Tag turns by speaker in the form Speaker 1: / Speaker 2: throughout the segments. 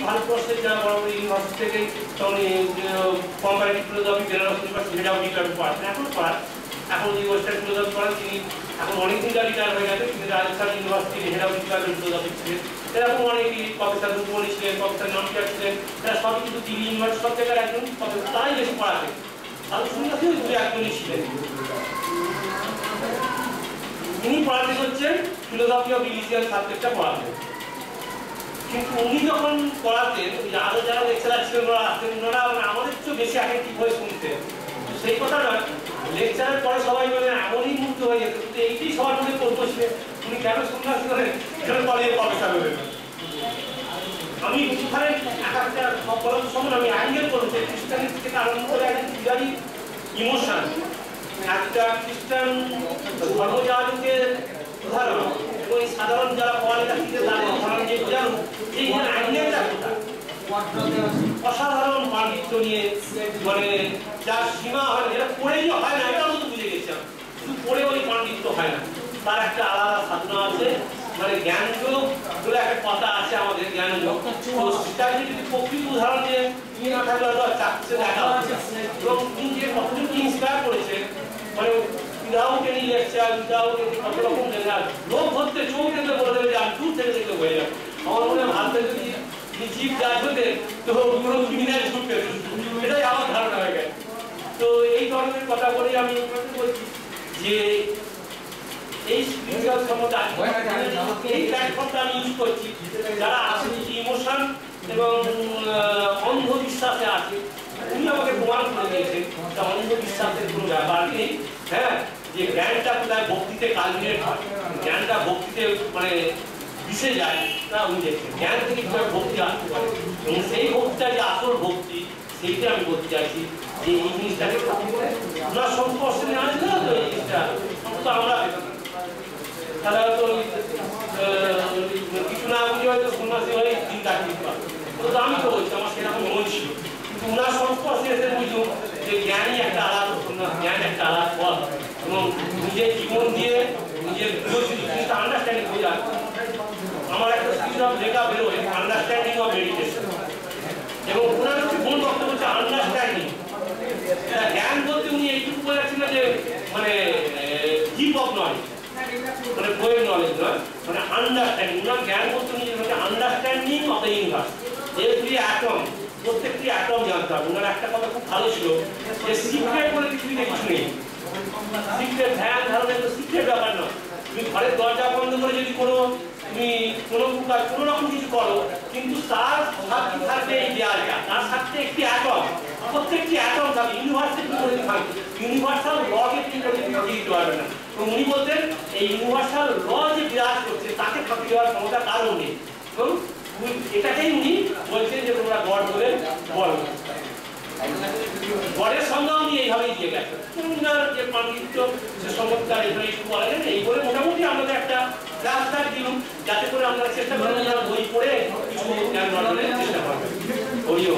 Speaker 1: ভারতবর্ষের যারা বড় বড় ইউনিভার্সিটি থেকে কম্পারেটিভ ফিলোসফি বেনারস ইউনিভার্সিটি সেটাও রিটার্ন পড়াচ্ছেন, এখন পড়ান। এখন যে ওয়েস্টার্ন ফিলোসফি পড়ান তিনি এখন অনেকদিন রিটায়ার হয়ে গেছে, কিন্তু রাজস্থান ইউনিভার্সিটির হেড অফ ডিপার্টমেন্ট ফিলোসফি ছিলেন। এরকম অনেকেই প্রফেসর রূপমণি ছিলেন, প্রফেসর নামটিয়ার ছিলেন, এরা সবই কিন্তু দিল্লি ইউনিভার্সিটি সব জায়গায় একজন প্রফেসর, তারাই বেশি পড়াতেন। তাদের সন্ন্যাসীও দু একজনই ছিলেন। তিনি পড়াতে হচ্ছেন ফিলোসফি অফ রিলিজিয়ান সাবজেক্টটা পড়াতেন। কিন্তু উনি যখন পড়াতেন, আরো যারা লেকচারার ছিলেন ওরা আসতেন, ওনারা আমাদের চেয়ে বেশি অ্যাক্টিভ হয়ে শুনতেন। সেই কথা নয়, লেকচারের পরে সবাই মানে এমনই মুক্ত হয়ে যেত, কিন্তু এইটাই সবার মধ্যে প্রশ্ন ছিল উনি কেন সন্ন্যাসী হলেন, কেন পরে প্রফেসর হলেন। আমি ওখানে একটা বলার সময় আমি অ্যাঙ্গেল করছি খ্রিস্টানের থেকে আরম্ভ করে একটা বিরাট ইমোশন, একটা খ্রিস্টান ধর্মযাজকের উদাহরণ এবং সাধারণ যারা পড়ালেখা শিখে তাদের উদাহরণ যে বোঝানো এই অ্যাঙ্গেলটা কোথায় অসাধারণ পাণ্ডিত্য নিয়ে, মানে যার সীমা হয় যেটা পড়েই হয় না, এটা তো বুঝে গেছিলাম, শুধু পড়ে ওই পাণ্ডিত্য হয় না, তার একটা আলাদা সাধনা আছে। মানে জ্ঞানযোগ বলে একটা কথা আছে আমাদের, জ্ঞানযোগ, তো সেটা যদি প্রকৃত উদাহরণ দিয়ে নিয়ে না থাকলে হয়তো চাকরিতে দেখা হচ্ছে। এবং তিনি যে কতজনকে ইন্সপায়ার করেছে, মানে without any lecture, without any কত রকম লোক ধরতে চোখ দেখলে বলে দেবে যে আমি দূর থেকে দেখলে হয়ে যাবে। আমার মনে হয় ভাবতে যদি চিফ জাজ হতে তো পুরো ক্রিমিনাল ছুটতে, এটাই আমার ধারণা হয়ে গেছে। তো এই ধরনের কথা বলে আমি বলছি যে এই স্পিরিচুয়াল সম্বন্ধে এই প্ল্যাটফর্মটা আমি ইউজ করছি, যারা আছে ইমোশন এবং অন্ধবিশ্বাসে আছে, উনি আমাকে প্রমাণ করে দিয়েছেন অন্ধবিশ্বাসের কোনো ব্যাপার নেই। হ্যাঁ, যে জ্ঞানটা কোথায় ভক্তিতে কালমিনেট হয়, জ্ঞানটা ভক্তিতে মানে মিশে যায়, তা উনি দেখছেন জ্ঞান থেকে কিভাবে ভক্তি আসতে পারে, এবং সেই ভক্তিটা যে আসল ভক্তি সেইটা আমি বলতে চাইছি যে এই জিনিসটাকে আমরা সংস্পর্শে নিয়ে আসলে তো এই জিনিসটা অন্তত আমরা সাধারণত কিছু না বুঝে হয়তো সন্ন্যাসী হয়ে দিন কাটিয়ে দিতে পারবো, তো আমি তো বলছি আমার সেরকম মন ছিল, কিন্তু ওনার সংস্পর্শে এসে বুঝুন যে জ্ঞানই একটা আলাদা সন্ন্যাস, জ্ঞান একটা আলাদা পথ, এবং নিজের জীবন দিয়ে নিজের জিনিসটা আন্ডারস্ট্যান্ডিং হয়ে যায়। আমার একটা সিরিজ অফ লেখা বেরোয় আন্ডারস্ট্যান্ডিং অফ মেডিটেশন, এবং ওনার হচ্ছে মূল বক্তব্য হচ্ছে আন্ডারস্ট্যান্ডিং। জ্ঞান বলতে উনি এইটুকু বলেছিলেন যে মানে ডিপ অফ নলেজ, মানে বইয়ের নলেজ নয়, মানে আন্ডারস্ট্যান্ডিং। ওনার জ্ঞান বলতে উনি যেটা understanding of the universe, every atom, প্রত্যেকটি অ্যাটম জানতে হবে। ওনার একটা কথা খুব ভালো ছিল যে সিক্রেট বলে পৃথিবীতে কিছু নেই, সিক্রেট ধ্যান ধারণের তো সিক্রেট ব্যাপার নয়। তুমি ঘরের দরজা বন্ধ করে যদি তুমি কোনো রকম কিছু করো, কিন্তু তার সাথে থাকবে এই দেয়ালটা, তার সাথে একটি অ্যাটম, প্রত্যেকটি অ্যাটম থাকবে, ইউনিভার্সাল করে থাকবে, ইউনিভার্সাল লকে কি করে দিতে পারবে না। তো উনি বলতেন এই ইউনিভার্সাল ল যে বিরাজ করছে তাকে ফাঁকি দেওয়ার ক্ষমতা কারো নেই, এবং এটাকেই উনি বলছেন যে তোমরা গড বলে বলো। গডের সংজ্ঞা উনি এইভাবেই দিয়ে গেছেন। যে পাণ্ডিত্য সে চমৎকার এখানে একটু বলা যায় এই বলে মোটামুটি আমাদের একটা রাস্তা দিলুম, যাতে করে আমরা চেষ্টা করবো বই পড়ে কিছু জ্ঞান অর্জনের চেষ্টা করবো। ওইও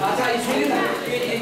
Speaker 2: अच्छा इसलिए ये